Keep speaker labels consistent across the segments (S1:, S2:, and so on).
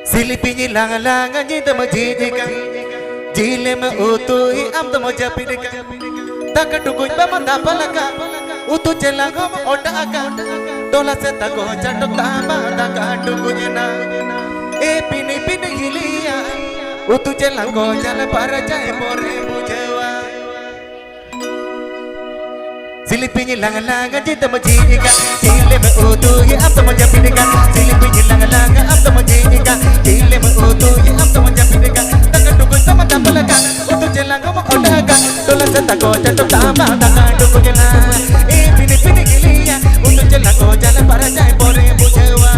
S1: Silipin lang-langan dito magjijikan Jile mo utuhi am to mo japirikan Takatukoy pa mandapalaka Utu chelang mo odaka Dola se tako chatok tama takatukoy na E pini hilia Utu chelang ko jala para jai pore mujewa Silipin lang-langan dito magjijikan Jile mo utuhi am to mo japirikan Silipin lang-langan am to mo jijikan Jile mo utuhi am to mo japirikan Takatukoy pa mandapalaka Utu chelang mo odaka Dola se tako chatok tama takatukoy na E pini hilia Utu chelang ko jala para jai pore mujewa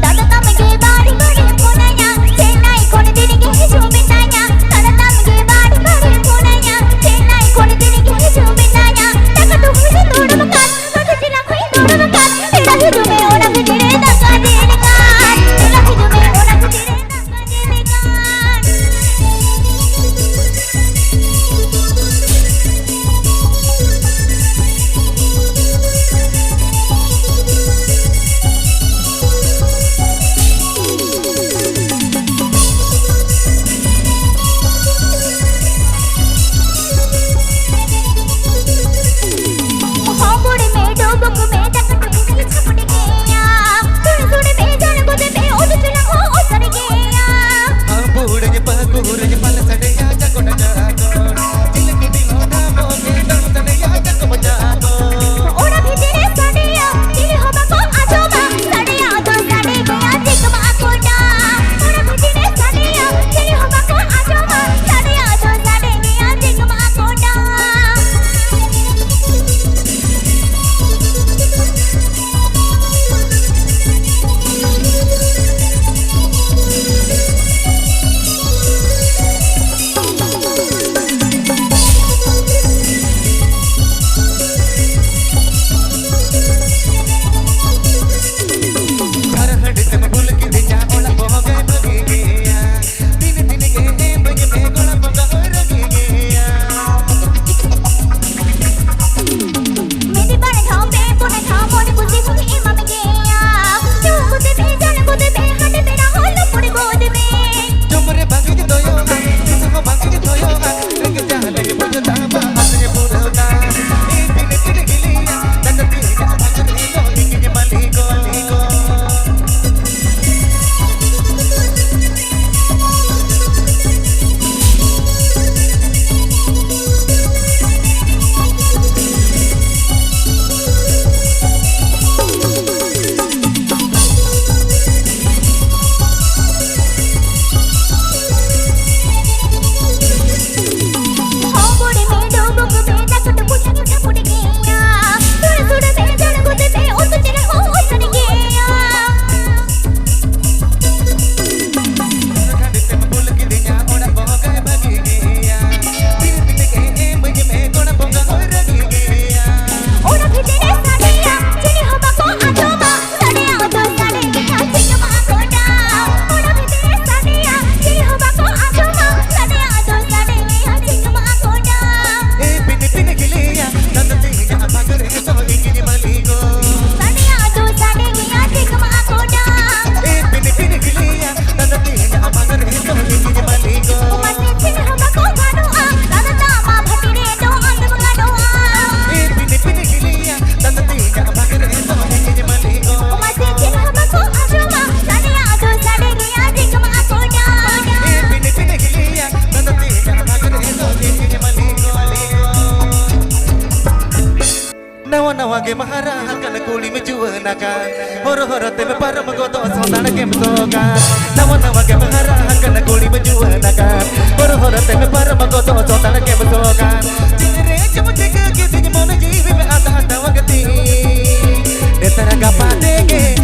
S2: Dada tamge bari bari punanya Chennai kone dinige chubinanya Dada tamge bari bari punanya Chennai kone dinige chubinanya Takatu huje todu makan Utu chelang koi todu makan Tera hidume onak jire taka jirikan Tera hidume onak jire taka jirikan Hamburi me dobuku me takatu huje chapudi geya Suri me jana gode me utu chelang ho osari geya
S1: Ambudanya paguranya palasadaya jagoda jago Jilaki dilona mo me damsadaya jago jago
S2: Ora bhitire sadeya dili hoba ko ajoba sadeya to sade geya jikma akoda Ora bhitire sadeya dili hoba ko ajoba sadeya to sade geya jikma akoda Medi bane thambe pune thamone buzi buzi imam geya Tu gode me jana gode me hande mera holo pure gode me
S1: Jumre bagi doyo Isako bagi doyo Lagi jalan lagi punya tamba Asli pura Ini hilia Dan tidak akan itu Ingin maliko Hamburi me dobuku me takatu huje chapudi geya Suri me jana gode me utu chelang ho osari geya Ora bhitire sadeya dili hoba ko ajoba sadeya to sade geya jikma akoda Ora bhitire sadeya dili hoba ko ajoba sadeya to sade geya jikma akoda hilia Dan tidak akan itu Ingin maliko
S2: sadeya to sade geya jikma akoda
S1: Pini hilia Dan tidak akan itu Ingin maliko
S2: Umase chini hoba ko ganua dada tama bhatire to andam ganua
S1: Pini hilia Dan tidak akan itu Ingin maliko
S2: Umase chini hoba ko ajoba sadeya to sade geya jikma akoda
S1: Pini hilia Dan tidak akan itu Ingin maliko Nawa ke mahara Kana kuli me juanaka Horo te me para magoto Sondana ke mtoka Nawa ke mahara Kana kuli me juanaka Horo te me para magoto Sondana ke mtoka Jire chamo cheke ke sinye mona jivi me ata wagati Netara gapa dege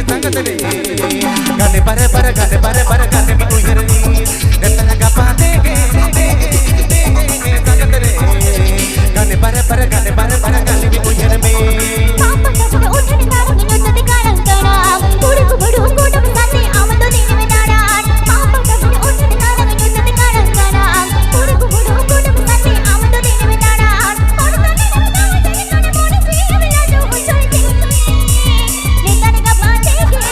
S1: Sangatare Gane para Gane mi uyere Netara gapa dege Sangatare Gane para Gane mi uyere me
S2: Papa sabne uthne nara ninutade karangana Puri ko badu kodam sate amado dine vedaran Papa sabne uthne nara ninutade karangana Puri ko badu kodam sate amado dine vedaran Padu tane kana mone priya vela jo usar jingwe Netane ga paate ge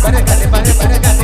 S1: बरगल